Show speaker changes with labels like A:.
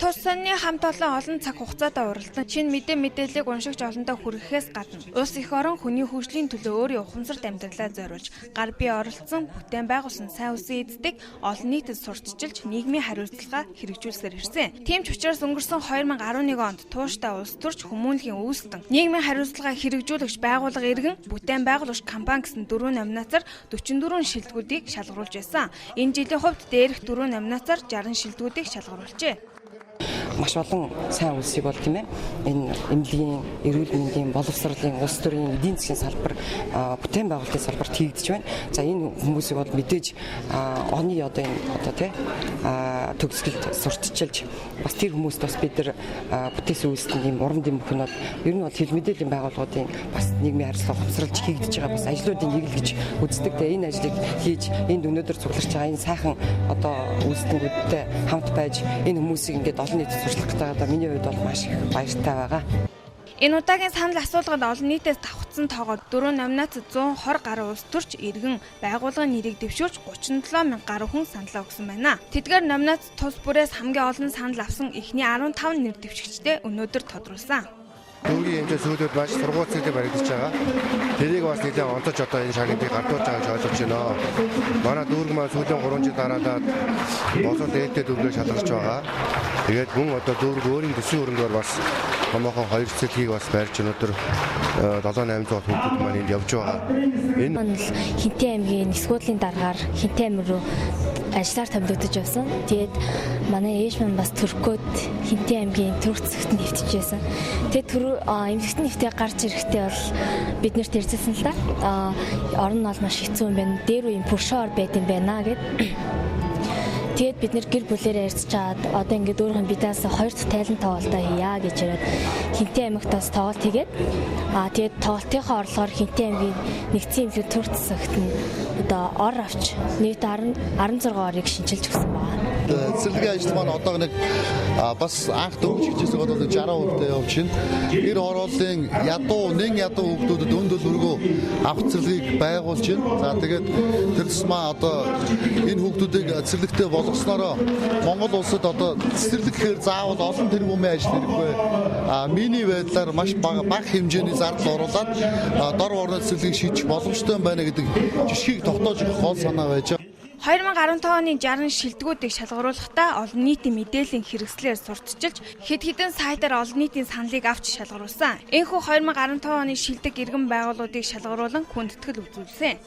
A: Тус санны хамт олон цаг хугацаатай уралдан шинэ мэдээллийг уншигч олондоо хүргэхээс гадна улс их орон хүний хөгжлийн төлөө өөрийн ухамсарт амьдралаа зориулж гар бие оролцсон бүтээн байгуулсан сайн үсэн эздэг олон нийтэд сурталчилж нийгмийн хариуцлага хэрэгжүүлсээр ирсэн. Тийм ч учраас өнгөрсөн 2011 онд тууштай улс төрч хүмүүнлэгийн үүсэлтэн нийгмийн хариуцлага хэрэгжүүлэгч байгууллага иргэн бүтээн байгуулагч компани гэсэн 4 номинацаар 44 шилдэгүүдийг шалгаруулж байсан. Энэ жилийн хувьд дээрх 4 номинацаар 60 шилдэгүүдийг шалгаруулжээ.
B: Маш олон сайн үлсийг бол тийм ээ энэ эмнэлгийн, эрүүл мэндийн, боловсролын, улс төрийн эдийн засгийн салбар бүтээн байгуулалтын салбарт хийгдэж байна. За энэ хүмүүсийг бол мэдээж оны одоо тийм төгсгөлд сурталчилж бас тэр хүмүүст бас бид нар бүтээсэн үйлсэнд ийм уран дэмбүхнүүд ер нь бол хэл мэдээллийн байгууллагуудын бас нийгмийн харилцаа ухамсарлаж хийгдэж байгаа бас ажлуудын нэг л гэж үздэг. Тэгээ энэ ажлыг хийж энд өнөөдөр цугларч байгаа энэ сайхан одоо үйлсэнгүүдтэй хамт байж энэ хүмүүсийг ингээд олон нийтэд сурчлах гэдэг миний хувьд бол маш их баяртай байгаа.
A: Энэ удаагийн санал асуулгад олон нийтээс давхцсан тоогоод 4 номинацид 120 гаруй улс төрч иргэн байгууллагын нэрийг дэвшүүлж 37 мянга гаруй хүн саналаа өгсөн байна. Тэдгээр номинац тус бүрээс хамгийн олон санал авсан эхний 15 нэр дэвшигчтэй өнөөдөр тодруулсан.
C: Дүүргийн хэмжээ сүүлүүд маш сургууль баригдаж байгаа. Тэрийг бас нэлээд онцож одоо энэ шагналтыг гардуулж байгааг ойлгож байна. Манай дүүрэг маань сүүлийн 3 жил дараалаад босоод ээлтэй дүүргээ шалгарч байгаа. Тэгээд мөн одоо дүүрэг өөрийн төсвийн хөрөнгөөр бас томоохон 2 цэцгийг бас барьж өнөөдөр 7-800 хүүхэд маань энд явж байгаа. Энэ
D: Хинтээ аймгийн Нисгуудлын дараагаар Хинтээ аймаг руу ажиллаар томилогдож явсан. Тэгээд манай ээж маань бас Туркод Хинтээ аймгийн Турк цэгт нэвтэж байсан. Тэгээд эмэгтэй нэвтээ гарч ирэхдээ бол бид нэрт ирсэн л да. Орон нь бол маш хэцүү юм байна. Дээр үеийн пүршоор байд юм байна гэд. Тэгээд бид нэр гэр бүлээрээ ярьцгаад одоо ингээд өөрийнх нь бидээс 2 дахь тайлан тоглолтоо хийя гэж яриад Хинтээ аймагт бас тоглолт хийгээд тэгээд тоглолтынхаа орлогоор Хинтээ аймгийн нэгдсэн эмнэлэг Турк цэгт нь одоо ор авч нийт 16 орыг шинжилж өгсөн байна.
E: Цэцэрлэгийн ажил маань одоо нэг бас анх дөнгөж хичээсээ бол 60% явж байна. Гэр хорооллын нэн ядуу хүүхдүүдэд өндөл өргөө авах цэцэрлэгийг байгуулж байна. За тэгээд тэр тусмаа одоо энэ хүүхдүүдийг цэцэрлэгтээ болгоснороо Монгол улсад одоо цэцэрлэг гэхээр заавал олон тэрбумын ажил хэрэггүй. Миний байдлаар маш бага хэмжээний зардал оруулаад дор орны цэцэрлэгийг шийдэх боломжтой байна гэдэг жишгийг тогтоож өгөх гол санаа байж байгаа.
A: 2015 оны 60 шилдэгүүдийг шалгаруулахдаа олон нийтийн мэдээллийн хэрэгслээр сурталчилж хэд хэдэн сайтаар олон нийтийн саналыг авч шалгаруулсан. Энэхүү 2015 оны шилдэг иргэн байгууллагуудыг шалгаруулан хүндэтгэл үзүүлсэн.